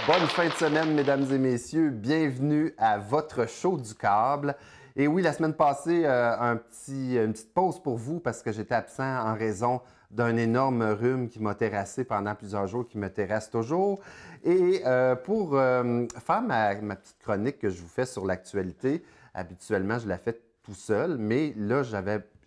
Bonne fin de semaine, mesdames et messieurs. Bienvenue à votre show du câble. Et oui, la semaine passée, une petite pause pour vous parce que j'étais absent en raison d'un énorme rhume qui m'a terrassé pendant plusieurs jours, qui me terrasse toujours. Et pour faire ma petite chronique que je vous fais sur l'actualité, habituellement, je la fais tout seul, mais là, j'ai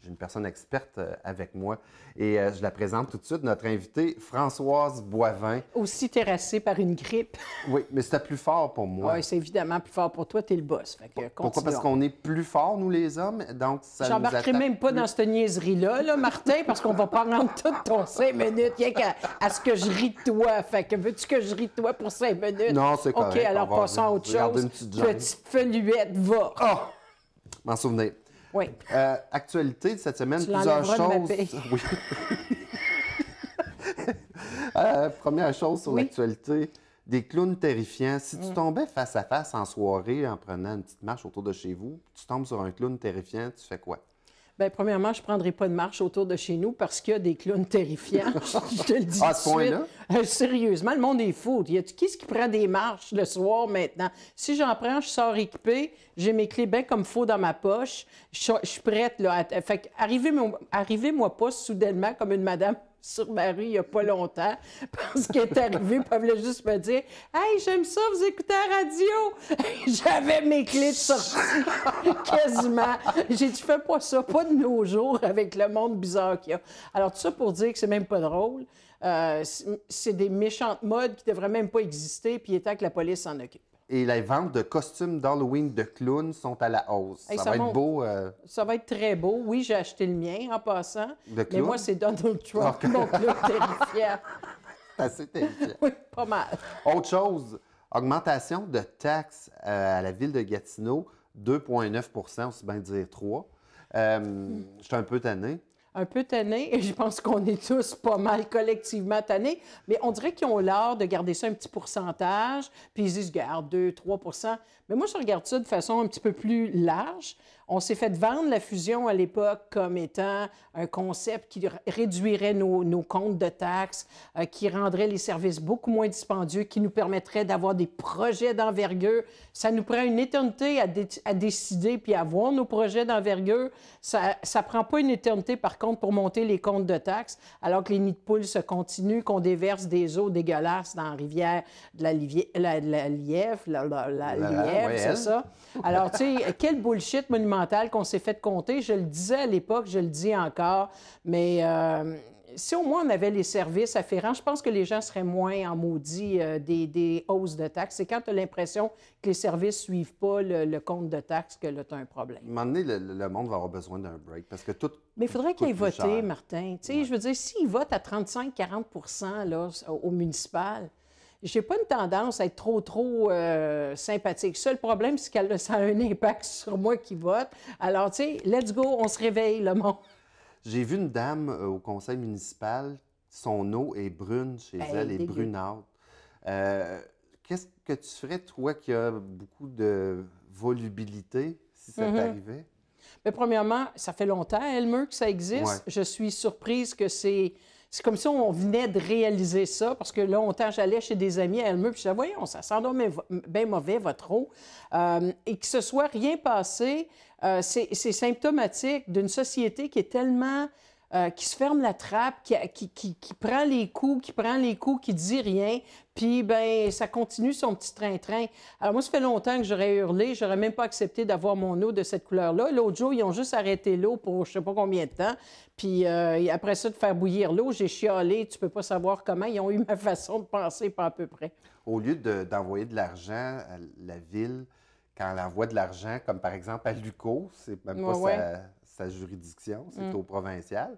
une personne experte avec moi et je la présente tout de suite, notre invitée, Françoise Boivin. Aussi terrassée par une grippe. Oui, mais c'était plus fort pour moi. Oui, c'est évidemment plus fort pour toi, t'es le boss. Fait que Pourquoi? Parce qu'on est plus forts, nous, les hommes, donc ça nous J'embarquerai attaque même pas plus. dans cette niaiserie-là, là, Martin, parce qu'on va prendre tout ton 5 minutes, rien qu'à ce que je ris de toi. Fait que veux-tu que je ris de toi pour 5 minutes? Non, c'est correct. OK, alors On va passons à autre regarder chose. une petite jambe. Petite feluette, va. Oh! M'en souvenir. Oui. Actualité de cette semaine, Tu plusieurs l'enlèveras de ma choses. paye. Oui. Première chose sur Oui. l'actualité, des clowns terrifiants. Si tu tombais face à face en soirée en prenant une petite marche autour de chez vous, tu tombes sur un clown terrifiant, tu fais quoi? Bien, premièrement, je ne prendrai pas de marche autour de chez nous parce qu'il y a des clowns terrifiants. Je te le dis À ce tout de suite. point-là? Sérieusement, le monde est fou. Qui est-ce qui prend des marches le soir maintenant? Si j'en prends, je sors équipée, j'ai mes clés bien comme faut dans ma poche, je suis prête. Là, fait que arrivez-moi pas soudainement comme une madame sur ma rue il n'y a pas longtemps, parce qu'elle est arrivée, puis elle voulait juste me dire « Hey, j'aime ça, vous écoutez la radio! » J'avais mes clés de sortie, quasiment. J'ai dit « Fais pas ça, pas de nos jours, avec le monde bizarre qu'il y a. » Alors, tout ça pour dire que c'est même pas drôle. C'est des méchantes modes qui devraient même pas exister, puis il est temps que la police s'en occupe. Et les ventes de costumes d'Halloween de clowns sont à la hausse. Hey, ça ça va être monte. beau. Ça va être très beau. Oui, j'ai acheté le mien en passant, De mais clown? moi, c'est Donald Trump, Ok. mon clown terrifiant. Assez terrifiant. Oui, pas mal. Autre chose, augmentation de taxes à la ville de Gatineau, 2,9 aussi bien dire 3. Je suis un peu tanné. Un peu tannés, et je pense qu'on est tous pas mal collectivement tannés, mais on dirait qu'ils ont l'art de garder ça un petit pourcentage, puis ils disent, garde 2-3 mais moi, je regarde ça de façon un petit peu plus large. On s'est fait vendre la fusion à l'époque comme étant un concept qui réduirait nos comptes de taxes, qui rendrait les services beaucoup moins dispendieux, qui nous permettrait d'avoir des projets d'envergure. Ça nous prend une éternité à décider puis à voir nos projets d'envergure. Ça ne prend pas une éternité, par contre, pour monter les comptes de taxes, alors que les nids de poules se continuent, qu'on déverse des eaux dégueulasses dans la rivière de la Lièvre, ouais, c'est elle. ça. Alors, tu sais, quel bullshit monumental qu'on s'est fait compter. Je le disais à l'époque, je le dis encore, mais si au moins on avait les services afférents, je pense que les gens seraient moins en maudit des hausses de taxes. C'est quand tu as l'impression que les services ne suivent pas le compte de taxes que là, tu as un problème. À un moment donné, le monde va avoir besoin d'un break parce que tout. Mais il faudrait qu'il ait coûte plus voté, cher. Martin. Tu sais, je veux dire, s'il vote à 35-40 là, au municipal, j'ai pas une tendance à être trop sympathique. Ça, le problème, c'est que ça a un impact sur moi qui vote. Alors, tu sais, let's go, on se réveille, le monde. J'ai vu une dame au conseil municipal, son eau est brune chez Hey, elle, est dégueu. brunâtre. Qu'est-ce que tu ferais, toi, qui as beaucoup de volubilité, si ça t'arrivait? Mais premièrement, ça fait longtemps, Elmer, que ça existe. Ouais. Je suis surprise que c'est comme si on venait de réaliser ça, parce que longtemps, j'allais chez des amis à Elmer, puis je disais, voyons, ça sent donc bien mauvais, votre eau. Et que ce soit rien passé, c'est symptomatique d'une société qui est tellement... qui se ferme la trappe, qui prend les coups, qui dit rien, puis ben ça continue son petit train-train. Alors moi, ça fait longtemps que j'aurais hurlé, j'aurais même pas accepté d'avoir mon eau de cette couleur-là. L'autre jour, ils ont juste arrêté l'eau pour je sais pas combien de temps, puis après ça, de faire bouillir l'eau, j'ai chialé, tu peux pas savoir comment, ils ont eu ma façon de penser, pas à peu près. Au lieu d'envoyer de l'argent à la ville, quand elle envoie de l'argent, comme par exemple à Luco, c'est même pas Ouais. sa juridiction, c'est au provincial.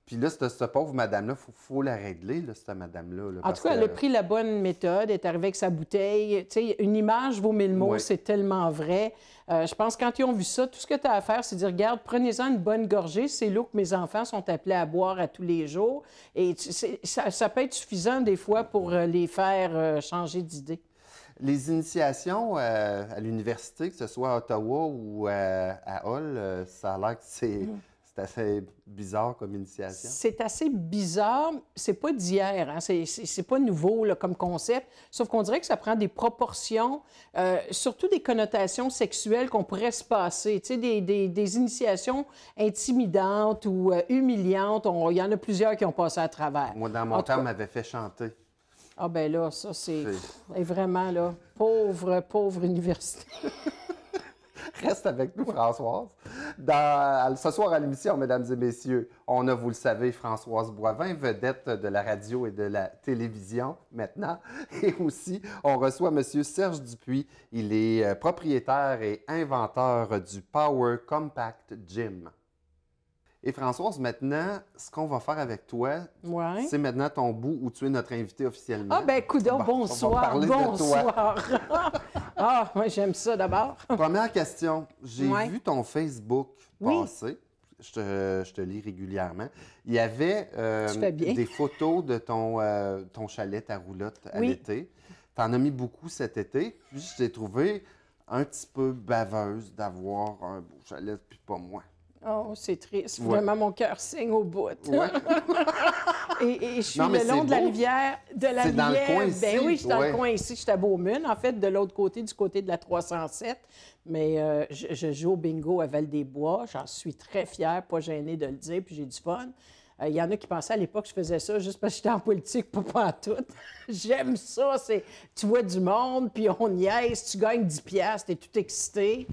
Puis là, cette pauvre madame-là, il faut la régler, là, cette madame-là. Là, En parce tout cas, elle que- a pris la bonne méthode, elle est arrivée avec sa bouteille. Tu sais, une image vaut 1000 mots, Oui. c'est tellement vrai. Je pense que quand ils ont vu ça, tout ce que tu as à faire, c'est dire, regarde, prenez-en une bonne gorgée. C'est l'eau que mes enfants sont appelés à boire à tous les jours. Et ça peut être suffisant des fois pour les faire changer d'idée. Les initiations à l'université, que ce soit à Ottawa ou à Hull, ça a l'air que C'est assez bizarre comme initiation. C'est assez bizarre. C'est pas d'hier, hein? C'est pas nouveau là, comme concept. Sauf qu'on dirait que ça prend des proportions, surtout des connotations sexuelles qu'on pourrait se passer. Tu sais, des initiations intimidantes ou humiliantes. Il y en a plusieurs qui ont passé à travers. Moi, dans mon temps, on m'avait fait chanter. Ah ben là, ça, c'est vraiment, là, pauvre université. Reste avec nous, Françoise. Ce soir à l'émission, mesdames et messieurs, on a, vous le savez, Françoise Boivin, vedette de la radio et de la télévision maintenant. Et aussi, on reçoit M. Serge Dupuis. Il est propriétaire et inventeur du Power Compact Gym. Et Françoise, maintenant, ce qu'on va faire avec toi, c'est maintenant ton bout où tu es notre invité officiellement. Ah ben coudonc, bonsoir, on va parler de toi. Ah, moi j'aime ça d'abord. Première question. J'ai vu ton Facebook passer. Je te lis régulièrement. Il y avait des photos de ton chalet, ta roulotte à l'été. Tu en as mis beaucoup cet été. Puis je t'ai trouvé un petit peu baveuse d'avoir un beau chalet, puis pas moi. Oh, c'est triste. Vraiment, mon cœur saigne au bout. Ouais. et je suis le long de la rivière. C'est dans le coin ici. Ben oui, je suis dans le coin ici. Je suis à Beaumune, en fait, de l'autre côté, du côté de la 307. Mais je joue au bingo à Val-des-Bois. J'en suis très fière, pas gênée de le dire, puis j'ai du fun. Il y en a qui pensaient à l'époque que je faisais ça juste parce que j'étais en politique, pas en tout. J'aime ça. Tu vois du monde, puis on niaise, tu gagnes 10$, t'es tout excité.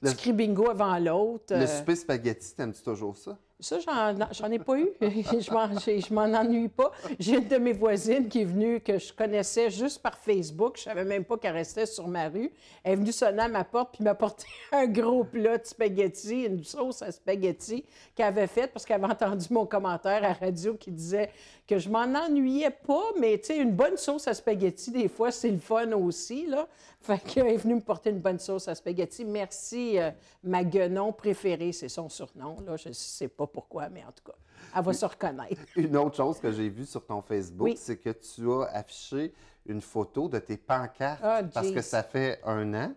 Tu cries bingo avant l'autre. Le souper spaghetti, t'aimes-tu toujours ça? Ça, j'en ai pas eu. Je m'en ennuie pas. J'ai une de mes voisines qui est venue, que je connaissais juste par Facebook. Je savais même pas qu'elle restait sur ma rue. Elle est venue sonner à ma porte puis m'a apporté un gros plat de spaghetti, une sauce à spaghetti qu'elle avait faite parce qu'elle avait entendu mon commentaire à la radio qui disait que je m'en ennuyais pas, mais tu sais, une bonne sauce à spaghetti, des fois, c'est le fun aussi, là. Fait qu'elle est venue me porter une bonne sauce à spaghetti. Merci, ma guenon préférée, c'est son surnom, là. Je sais pas pourquoi, mais en tout cas, elle va se reconnaître. Une autre chose que j'ai vue sur ton Facebook, c'est que tu as affiché une photo de tes pancartes parce que ça fait 1 an.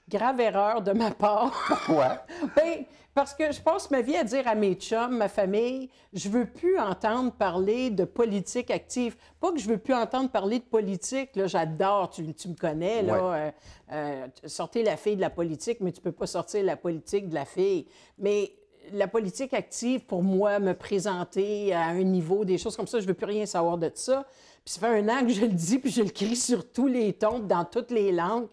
Grave erreur de ma part. Pourquoi? Bien, parce que je passe ma vie à dire à mes chums, ma famille, je veux plus entendre parler de politique active. Pas que je veux plus entendre parler de politique, là, j'adore, tu me connais, là, sortir la fille de la politique, mais tu peux pas sortir la politique de la fille. Mais la politique active, pour moi, me présenter à un niveau, des choses comme ça, je veux plus rien savoir de ça. Puis ça fait 1 an que je le dis, puis je le crie sur tous les tons, dans toutes les langues.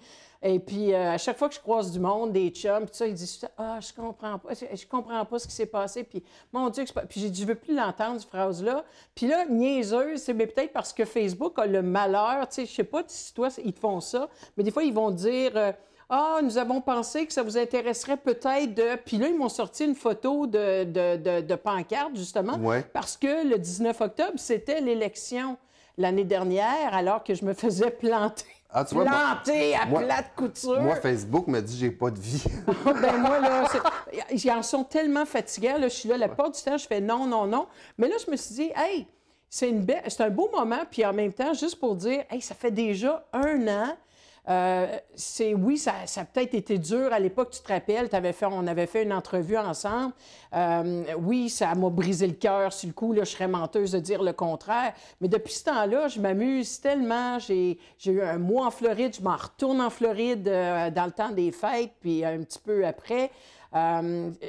Et puis, à chaque fois que je croise du monde, des chums, puis ça, ils disent « Ah, je comprends pas ce qui s'est passé. » Puis, mon Dieu, puis j'ai dit « Je veux plus l'entendre, cette phrase-là. » Puis là, niaiseuse, c'est peut-être parce que Facebook a le malheur, tu sais, je sais pas si toi, ils te font ça, mais des fois, ils vont dire ah, nous avons pensé que ça vous intéresserait peut-être de... Puis là, ils m'ont sorti une photo de pancarte, justement, parce que le 19 octobre, c'était l'élection l'année dernière, alors que je me faisais planter. Ah, tu vois, plate couture. Moi, Facebook me dit « j'ai pas de vie ». Ben moi, là, ils en sont tellement fatigants. Là, je suis là, la plupart du temps, je fais non, non, non. Mais là, je me suis dit, hey, c'est un beau moment. Puis en même temps, juste pour dire, hey, ça fait déjà 1 an. Oui, ça a peut-être été dur à l'époque, tu te rappelles, on avait fait une entrevue ensemble. Oui, ça m'a brisé le cœur sur le coup, là, je serais menteuse de dire le contraire. Mais depuis ce temps-là, je m'amuse tellement. J'ai eu un mois en Floride, je m'en retourne en Floride dans le temps des fêtes, puis un petit peu après.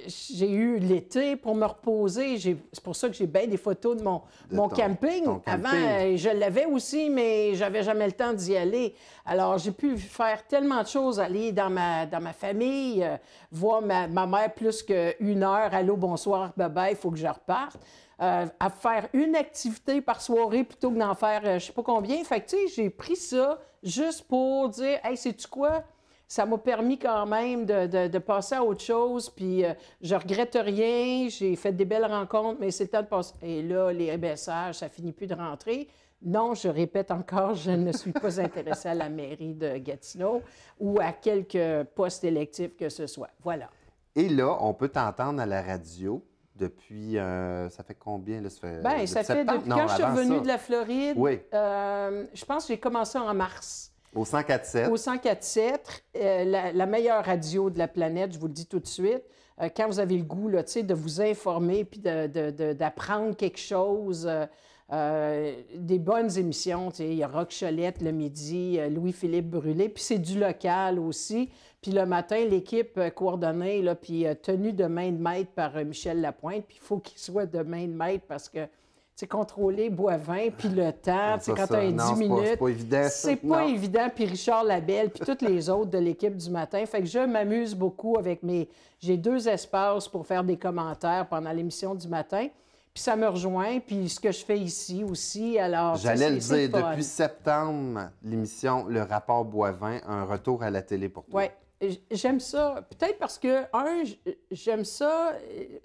J'ai eu l'été pour me reposer. C'est pour ça que j'ai bien des photos de mon camping. Avant, je l'avais aussi, mais j'avais jamais le temps d'y aller. Alors, j'ai pu faire tellement de choses, aller dans ma famille, voir ma mère plus qu'1 heure. Allô, bonsoir, bye-bye, il faut que je reparte. À faire une activité par soirée plutôt que d'en faire je sais pas combien. Fait que, tu sais, j'ai pris ça juste pour dire, hey, sais-tu quoi? Ça m'a permis quand même de passer à autre chose, puis je regrette rien, j'ai fait des belles rencontres, mais c'est le temps de passer. Et là, les ébaissages, ça finit plus de rentrer. Non, je répète encore, je ne suis pas intéressée à la mairie de Gatineau ou à quelque poste électif que ce soit. Voilà. Et là, on peut t'entendre à la radio depuis, ça fait combien? Là, ça fait depuis quand je suis revenue de la Floride. Oui. Je pense que j'ai commencé en mars. Au 104.7. Au 104.7, la meilleure radio de la planète, je vous le dis tout de suite. quand vous avez le goût là, de vous informer puis d'apprendre quelque chose. Des bonnes émissions. Il y a Rock Cholette le midi, Louis-Philippe Brûlé, puis c'est du local aussi. Puis le matin, l'équipe coordonnée, là, puis tenue de main de maître par Michel Lapointe. Puis il faut qu'il soit de main de maître parce que contrôler Boivin, puis le temps, quand tu as 10 minutes, c'est pas évident. C'est pas évident. Puis Richard Labelle, puis tous les autres de l'équipe du matin. Fait que je m'amuse beaucoup avec mes... J'ai 2 espaces pour faire des commentaires pendant l'émission du matin. Puis ça me rejoint, puis ce que je fais ici aussi, alors... J'allais le dire, depuis septembre, l'émission Le Rapport Boivin, un retour à la télé pour toi. Oui, j'aime ça. Peut-être parce que, j'aime ça.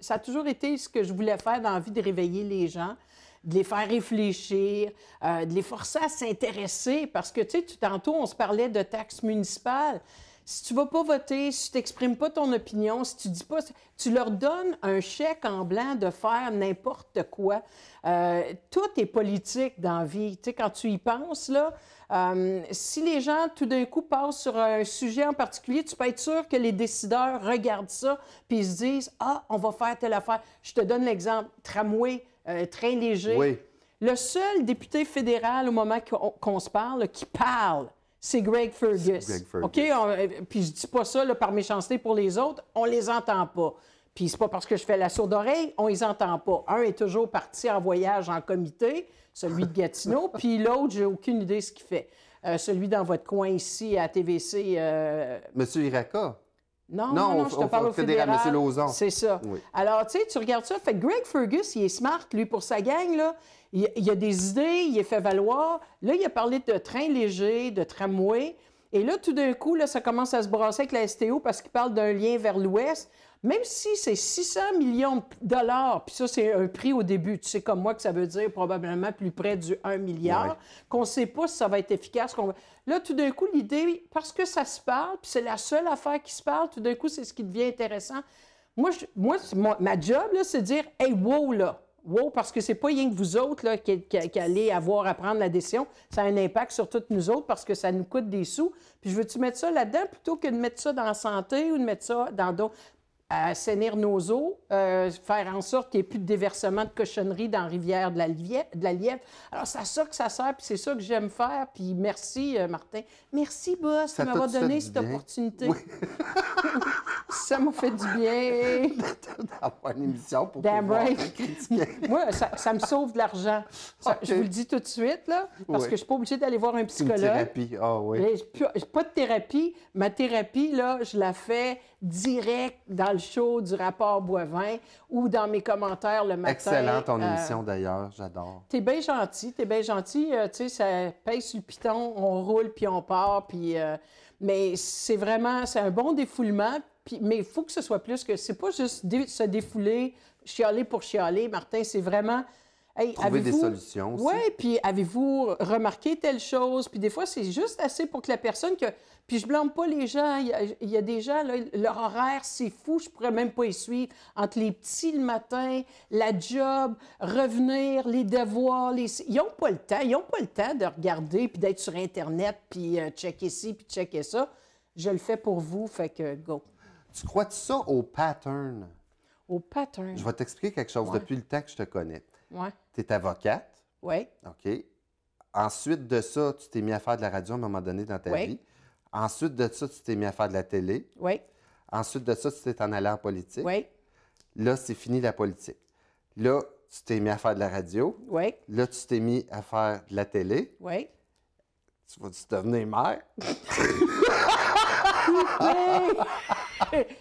Ça a toujours été ce que je voulais faire dans la vie, de réveiller les gens, de les faire réfléchir, de les forcer à s'intéresser. Parce que, tu sais, tantôt, on se parlait de taxes municipales. Si tu ne vas pas voter, si tu n'exprimes pas ton opinion, si tu dis pas... Tu leur donnes un chèque en blanc de faire n'importe quoi. Tout est politique dans la vie. Tu sais, quand tu y penses, là, si les gens, tout d'un coup, passent sur un sujet en particulier, tu peux être sûr que les décideurs regardent ça puis ils se disent « Ah, on va faire telle affaire. » Je te donne l'exemple. Tramway, train léger. Oui. Le seul député fédéral, au moment qu'on se parle, qui parle, c'est Greg Fergus. OK? Puis je dis pas ça là, par méchanceté pour les autres, on les entend pas. Puis c'est pas parce que je fais la sourde oreille, on les entend pas. Un est toujours parti en voyage en comité, celui de Gatineau, puis l'autre, j'ai aucune idée ce qu'il fait. Celui dans votre coin ici, à TVC... Monsieur Iraka? Non, je te parle au fédéral. Monsieur Lauzon. C'est ça. Oui. Alors, tu sais, tu regardes ça. Fait que Greg Fergus, il est smart, lui, pour sa gang, là. Il a des idées, il les fait valoir. Là, il a parlé de train léger, de tramway. Et là, tout d'un coup, là, ça commence à se brasser avec la STO parce qu'il parle d'un lien vers l'Ouest. Même si c'est 600 millions de dollars, puis ça, c'est un prix au début. Tu sais comme moi que ça veut dire probablement plus près du 1 milliard, qu'on ne sait pas si ça va être efficace. Là, tout d'un coup, l'idée, parce que ça se parle, puis c'est la seule affaire qui se parle, tout d'un coup, c'est ce qui devient intéressant. Moi ma job, là, c'est de dire « Hey, wow, là! » Wow, parce que c'est pas rien que vous autres là, qui allez avoir à prendre la décision. Ça a un impact sur toutes nous autres parce que ça nous coûte des sous. Puis je veux-tu mettre ça là-dedans plutôt que de mettre ça dans la santé ou de mettre ça dans d'autres... assainir nos eaux, faire en sorte qu'il n'y ait plus de déversement de cochonneries dans la rivière de la Lièvre. Alors, c'est à ça que ça sert, puis c'est ça que j'aime faire. Puis merci, Martin. Merci, boss, de m'avoir donné cette opportunité. Oui. Ça m'a fait du bien. D'avoir une émission pour pouvoir critiquer. Moi, ça me sauve de l'argent. Je vous le dis tout de suite, là, parce que je ne suis pas obligée d'aller voir un psychologue. Une thérapie, Pas de thérapie. Ma thérapie, là, je la fais direct dans le show du Rapport Boivin ou dans mes commentaires le matin. Excellent ton émission, d'ailleurs. J'adore. T'es bien gentil. Tu sais, ça pèse sur le piton, on roule, puis on part. Puis, mais c'est un bon défoulement. Mais il faut que ce soit plus que... C'est pas juste se défouler, chialer pour chialer, Martin. C'est vraiment... Hey, trouver des solutions aussi. Oui, puis avez-vous remarqué telle chose? Puis des fois, c'est juste assez pour que la personne... Puis je blâme pas les gens. Il y a des gens, là, leur horaire, c'est fou. Je pourrais même pas y suivre. Entre les petits le matin, la job, revenir, les devoirs, ils n'ont pas le temps. Ils n'ont pas le temps de regarder puis d'être sur Internet puis checker ci puis checker ça. Je le fais pour vous, fait que go. Tu crois-tu ça au pattern? Au pattern? Je vais t'expliquer quelque chose depuis le temps que je te connais. Oui. Tu es avocate. Oui. OK. Ensuite de ça, tu t'es mis à faire de la radio à un moment donné dans ta vie. Ensuite de ça, tu t'es mis à faire de la télé. Oui. Ensuite de ça, tu t'es en allé en politique. Oui. Là, c'est fini la politique. Là, tu t'es mis à faire de la radio. Oui. Là, tu t'es mis à faire de la télé. Oui. Tu vas-tu devenir mère?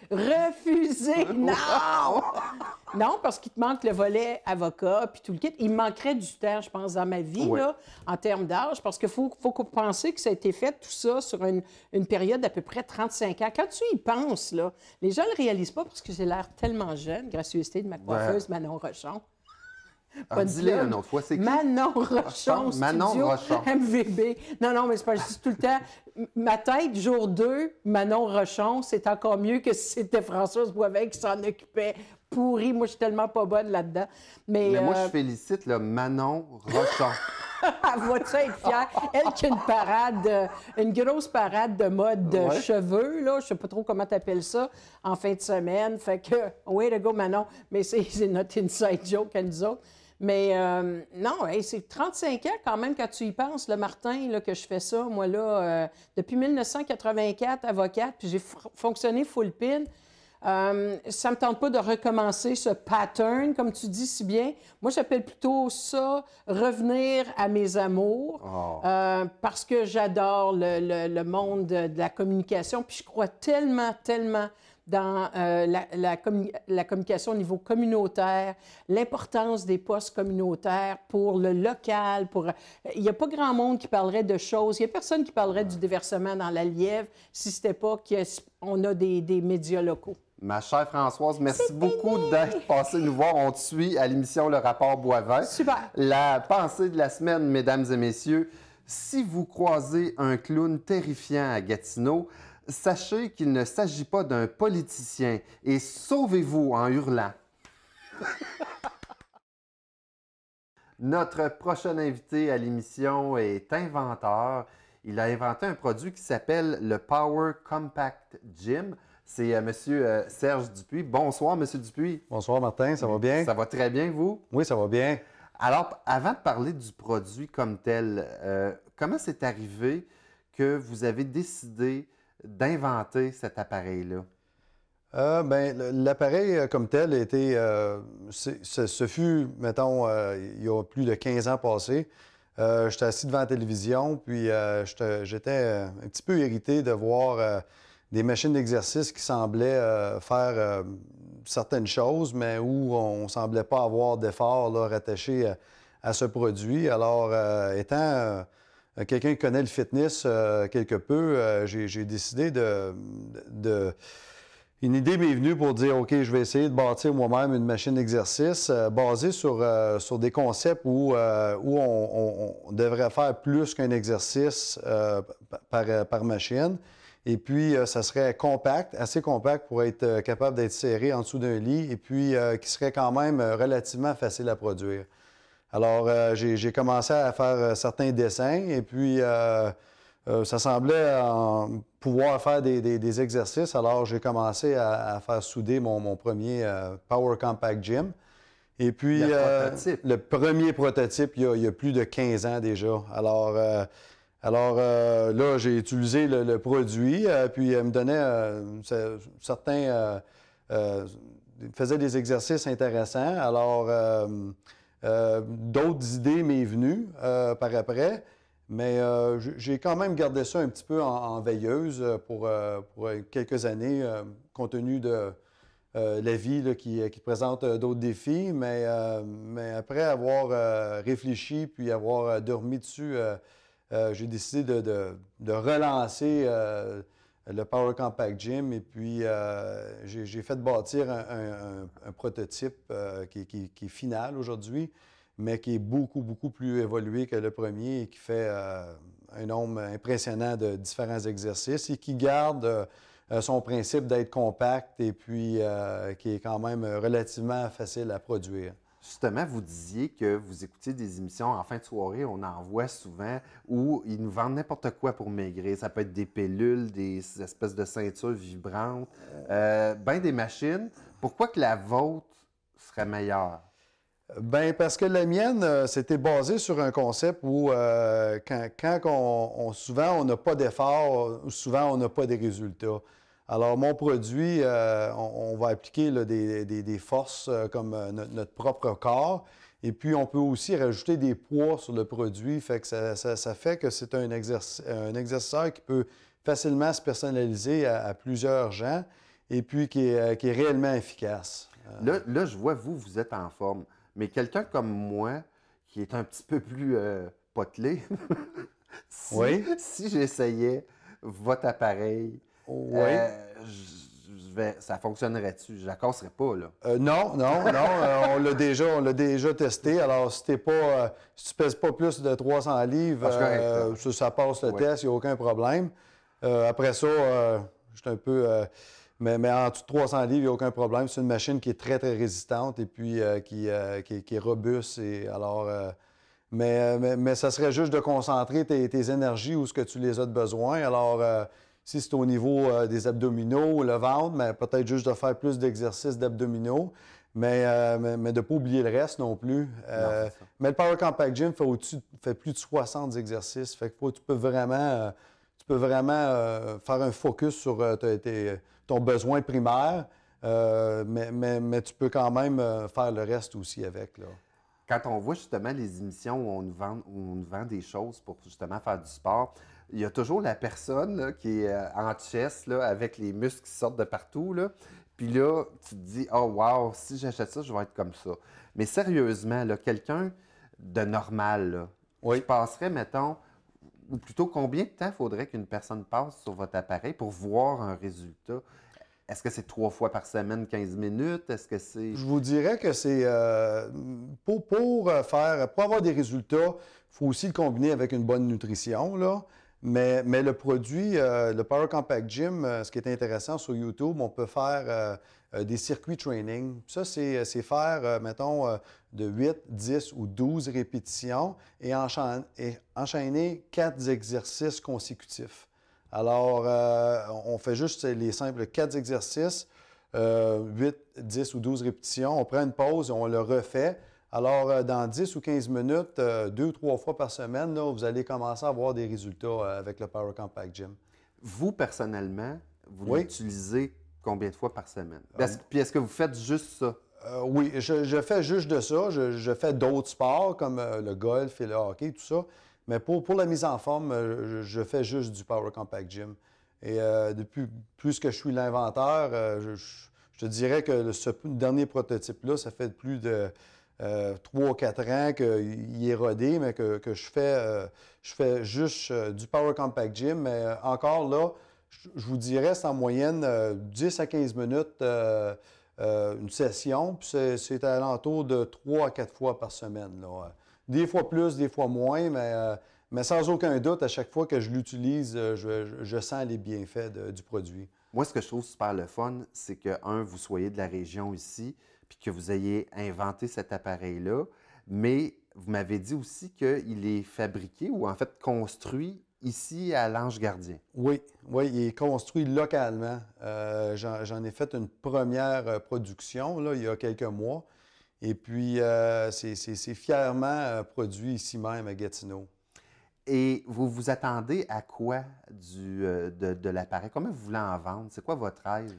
Refusé! Non! Non, parce qu'il te manque le volet avocat puis tout le kit. Il me manquerait du temps, je pense, dans ma vie, là, en termes d'âge, parce qu'il faut penser que ça a été fait, tout ça, sur une période d'à peu près 35 ans. Quand tu y penses, là, les gens ne le réalisent pas parce que j'ai l'air tellement jeune, gracieuseté de ma coiffeuse Manon Rochon. Dis-le une autre fois, c'est qui? Manon Rochon, Manon Rochon. MVB. Non, mais c'est pas juste tout le temps. Ma tête, jour 2, Manon Rochon, c'est encore mieux que si c'était Françoise Boivin qui s'en occupait. Pourri, moi, je suis tellement pas bonne là-dedans. Mais moi, je félicite le Manon Rochon. Elle va-tu être fière? Elle qui a une parade, une grosse parade de mode de cheveux, là, je sais pas trop comment tu appelles ça, en fin de semaine. Fait que, way to go, Manon. Mais c'est notre inside joke à nous autres. Mais non, hey, c'est 35 ans quand même quand tu y penses, le Martin, là, que je fais ça. Moi, là, depuis 1984, avocate, puis j'ai fonctionné full pin. Ça ne me tente pas de recommencer ce pattern, comme tu dis si bien. Moi, j'appelle plutôt ça revenir à mes amours, parce que j'adore le monde de la communication, puis je crois tellement, tellement dans la communication au niveau communautaire, l'importance des postes communautaires pour le local. Il n'y a pas grand monde qui parlerait de choses. Il n'y a personne qui parlerait du déversement dans la Lièvre si ce n'était pas qu'on a des médias locaux. Ma chère Françoise, merci beaucoup d'être passée nous voir. On te suit à l'émission Le Rapport Boivin. Super. La pensée de la semaine, mesdames et messieurs, si vous croisez un clown terrifiant à Gatineau, sachez qu'il ne s'agit pas d'un politicien et sauvez-vous en hurlant. Notre prochain invité à l'émission est inventeur. Il a inventé un produit qui s'appelle le Power Compact Gym. C'est M. Serge Dupuis. Bonsoir, M. Dupuis. Bonsoir, Martin. Ça va bien? Ça va très bien, vous? Oui, ça va bien. Alors, avant de parler du produit comme tel, comment c'est arrivé que vous avez décidé d'inventer cet appareil-là? L'appareil comme tel a été, ce fut, mettons, il y a plus de 15 ans passés. J'étais assis devant la télévision, puis j'étais un petit peu irrité de voir des machines d'exercice qui semblaient faire certaines choses, mais où on ne semblait pas avoir d'efforts rattachés à ce produit. Alors, étant quelqu'un qui connaît le fitness quelque peu, j'ai décidé Une idée m'est venue pour dire, OK, je vais essayer de bâtir moi-même une machine d'exercice basée sur des concepts où on devrait faire plus qu'un exercice par machine. Et puis, ça serait compact, assez compact pour être capable d'être serré en dessous d'un lit et puis qui serait quand même relativement facile à produire. Alors, j'ai commencé à faire certains dessins et puis ça semblait pouvoir faire des exercices. Alors, j'ai commencé à faire souder mon premier Power Compact Gym. Et puis, le premier prototype, il y a plus de 15 ans déjà. Alors là, j'ai utilisé le produit, puis il me donnait certains... il faisait des exercices intéressants. Alors, d'autres idées m'est venues par après, mais j'ai quand même gardé ça un petit peu en veilleuse pour quelques années, compte tenu de la vie là, qui présente d'autres défis. Mais après avoir réfléchi puis avoir dormi dessus, j'ai décidé de relancer le Power Compact Gym et puis j'ai fait bâtir un prototype qui est final aujourd'hui, mais qui est beaucoup, beaucoup plus évolué que le premier et qui fait un nombre impressionnant de différents exercices et qui garde son principe d'être compact et puis qui est quand même relativement facile à produire. Justement, vous disiez que vous écoutiez des émissions en fin de soirée, on en voit souvent, où ils nous vendent n'importe quoi pour maigrir. Ça peut être des pilules, des espèces de ceintures vibrantes, des machines. Pourquoi que la vôtre serait meilleure? Bien, parce que la mienne, c'était basé sur un concept où souvent on n'a pas d'effort, souvent on n'a pas de résultats. Alors, mon produit, on va appliquer là, des forces comme notre propre corps. Et puis, on peut aussi rajouter des poids sur le produit. Fait que ça fait que c'est un exercice qui peut facilement se personnaliser à plusieurs gens et puis qui est réellement efficace. Là, je vois, vous êtes en forme. Mais quelqu'un comme moi, qui est un petit peu plus potelé, si j'essayais votre appareil... Oui. Ça fonctionnerait-tu? Je la casserais pas, là. Non. On l'a déjà testé. Alors, si tu pèses pas plus de 300 livres, ça passe le test, il n'y a aucun problème. Après ça, je suis un peu... mais en dessous de 300 livres, il n'y a aucun problème. C'est une machine qui est très, très résistante et puis qui est robuste. Et alors... Mais ça serait juste de concentrer tes énergies où ce que tu les as de besoin. Alors, si c'est au niveau des abdominaux, le ventre, mais peut-être juste de faire plus d'exercices d'abdominaux, mais de ne pas oublier le reste non plus. Mais le Power Compact Gym fait plus de 60 exercices. Fait que tu peux vraiment faire un focus sur ton besoin primaire, mais tu peux quand même faire le reste aussi avec, là. Quand on voit justement les émissions où on nous vend des choses pour justement faire du sport, il y a toujours la personne là, qui est en chest là, avec les muscles qui sortent de partout. Là. Puis là, tu te dis, oh wow, si j'achète ça, je vais être comme ça. Mais sérieusement, là, quelqu'un de normal, là, qui passerait, mettons, ou plutôt combien de temps faudrait qu'une personne passe sur votre appareil pour voir un résultat? Est-ce que c'est 3 fois par semaine, 15 minutes? Est-ce que c'est... Je vous dirais que c'est... pour avoir des résultats, il faut aussi le combiner avec une bonne nutrition, là. Mais le produit, le Power Compact Gym, ce qui est intéressant sur YouTube, on peut faire des circuits training. Ça, c'est faire, mettons, de 8, 10 ou 12 répétitions et enchaîner 4 exercices consécutifs. Alors, on fait juste les simples 4 exercices, 8, 10 ou 12 répétitions. On prend une pause et on le refait. Alors, dans 10 ou 15 minutes, 2-3 fois par semaine, là, vous allez commencer à avoir des résultats avec le Power Compact Gym. Vous, personnellement, vous l'utilisez combien de fois par semaine? Puis est-ce que vous faites juste ça? Oui, je fais juste de ça. Je fais d'autres sports comme le golf et le hockey, tout ça. Mais pour la mise en forme, je fais juste du Power Compact Gym. Et depuis plus que je suis l'inventeur, je te dirais que ce dernier prototype-là, ça fait plus de 3 ou 4 ans qu'il est rodé, mais que je fais juste du Power Compact Gym. Mais encore là, je vous dirais, c'est en moyenne 10 à 15 minutes une session. Puis c'est à l'entour de 3 à 4 fois par semaine, là. Des fois plus, des fois moins, mais sans aucun doute, à chaque fois que je l'utilise, je sens les bienfaits du produit. Moi, ce que je trouve super le fun, c'est que, vous soyez de la région ici, puis que vous ayez inventé cet appareil-là, mais vous m'avez dit aussi qu'il est fabriqué ou en fait construit ici à l'Ange Gardien. Oui, il est construit localement. J'en ai fait une première production là, il y a quelques mois. Et puis, c'est fièrement produit ici même à Gatineau. Et vous vous attendez à quoi de l'appareil? Comment vous voulez en vendre? C'est quoi votre rêve?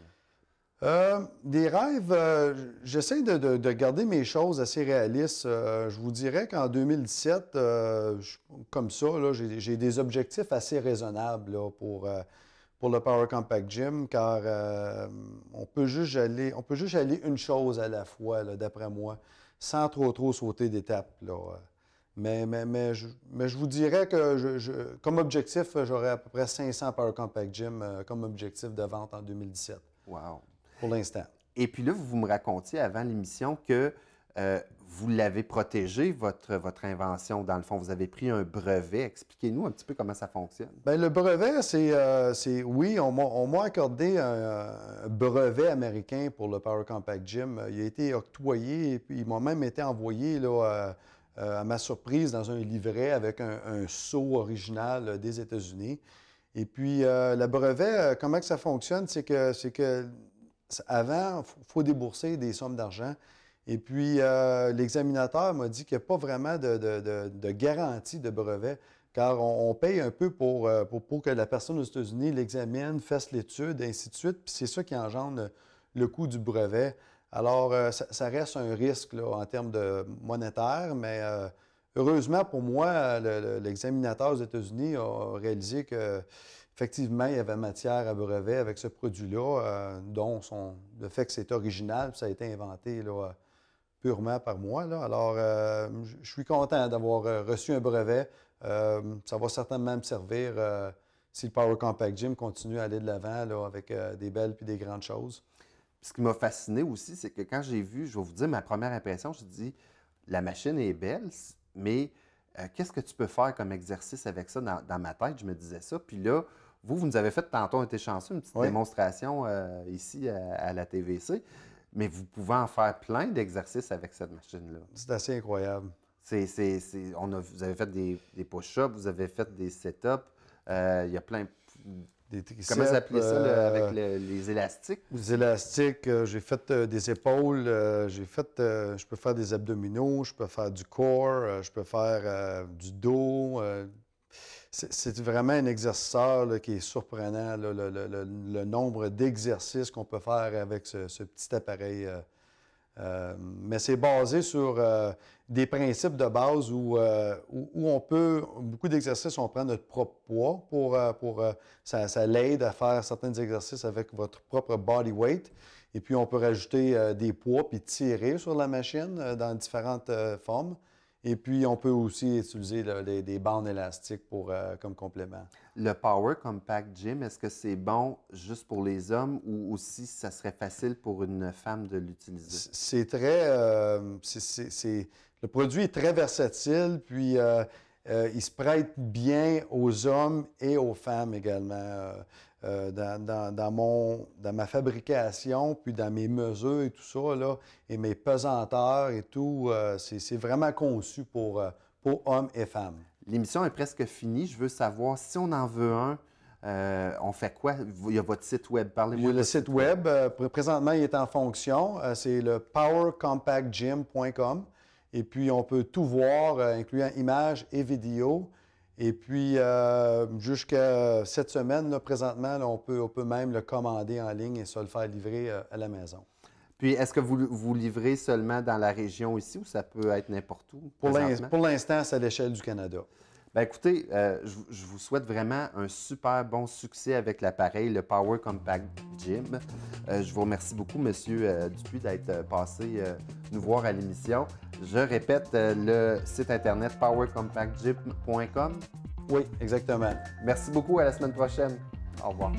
Des rêves, j'essaie de garder mes choses assez réalistes. Je vous dirais qu'en 2017, comme ça, j'ai des objectifs assez raisonnables là, pour le Power Compact Gym, car on peut juste aller une chose à la fois, là, d'après moi, sans trop sauter d'étapes, là. Mais je vous dirais que comme objectif, j'aurais à peu près 500 Power Compact Gym comme objectif de vente en 2017. Wow! Pour l'instant. Et puis là, vous me racontiez avant l'émission que vous l'avez protégé, votre invention. Dans le fond, vous avez pris un brevet. Expliquez-nous un petit peu comment ça fonctionne. Bien, le brevet, oui, on m'a accordé un brevet américain pour le Power Compact Gym. Il a été octroyé et puis il m'a même été envoyé là, à ma surprise dans un livret avec un sceau original des États-Unis. Et puis, le brevet, comment que ça fonctionne, c'est que avant, il faut débourser des sommes d'argent. Et puis, l'examinateur m'a dit qu'il n'y a pas vraiment de garantie de brevet, car on paye un peu pour que la personne aux États-Unis l'examine, fasse l'étude, et ainsi de suite. Puis c'est ça qui engendre le coût du brevet. Alors, ça reste un risque là, en termes de monétaire, mais heureusement pour moi, l'examinateur aux États-Unis a réalisé qu'effectivement, il y avait matière à brevet avec ce produit-là, dont le fait que c'est original, puis ça a été inventé là, purement par moi, là. Alors, je suis content d'avoir reçu un brevet. Ça va certainement me servir si le Power Compact Gym continue à aller de l'avant là, avec des belles et des grandes choses. Ce qui m'a fasciné aussi, c'est que quand j'ai vu, je vais vous dire ma première impression, je me dis, la machine est belle, mais qu'est-ce que tu peux faire comme exercice avec ça dans ma tête? Je me disais ça. Puis là, vous nous avez fait tantôt, on était chanceux, une petite démonstration ici à la TVC. Mais vous pouvez en faire plein d'exercices avec cette machine-là. C'est assez incroyable. Vous avez fait des push-ups, vous avez fait des set-ups. Il y a plein... Des triceps, Comment vous appelez ça, là, avec les élastiques? Les élastiques, j'ai fait des épaules, je peux faire des abdominaux, je peux faire du corps, je peux faire du dos. C'est vraiment un exerciceur là, qui est surprenant, là, le nombre d'exercices qu'on peut faire avec ce petit appareil. Mais c'est basé sur des principes de base où on peut, beaucoup d'exercices, on prend notre propre poids ça l'aide à faire certains exercices avec votre propre body weight. Et puis, on peut rajouter des poids puis tirer sur la machine dans différentes formes. Et puis, on peut aussi utiliser là, des bandes élastiques comme complément. Le Power Compact Gym, est-ce que c'est bon juste pour les hommes ou aussi ça serait facile pour une femme de l'utiliser? C'est très... le produit est très versatile, puis il se prête bien aux hommes et aux femmes également. Dans ma fabrication, puis dans mes mesures et tout ça, là, et mes pesanteurs et tout, c'est vraiment conçu pour hommes et femmes. L'émission est presque finie. Je veux savoir, si on en veut un, on fait quoi? Il y a votre site web. Parlez-moi. Il y a le site web. Présentement, il est en fonction. C'est le powercompactgym.com. Et puis, on peut tout voir, incluant images et vidéos. Et puis, jusqu'à cette semaine, là, présentement, là, on peut même le commander en ligne et se le faire livrer à la maison. Puis, est-ce que vous livrez seulement dans la région ici ou ça peut être n'importe où? Pour l'instant, c'est à l'échelle du Canada. Bien, écoutez, je vous souhaite vraiment un super bon succès avec l'appareil, le Power Compact Gym. Je vous remercie beaucoup, M. Dupuis, d'être passé nous voir à l'émission. Je répète, le site internet powercompactgym.com. Oui, exactement. Merci beaucoup. À la semaine prochaine. Au revoir.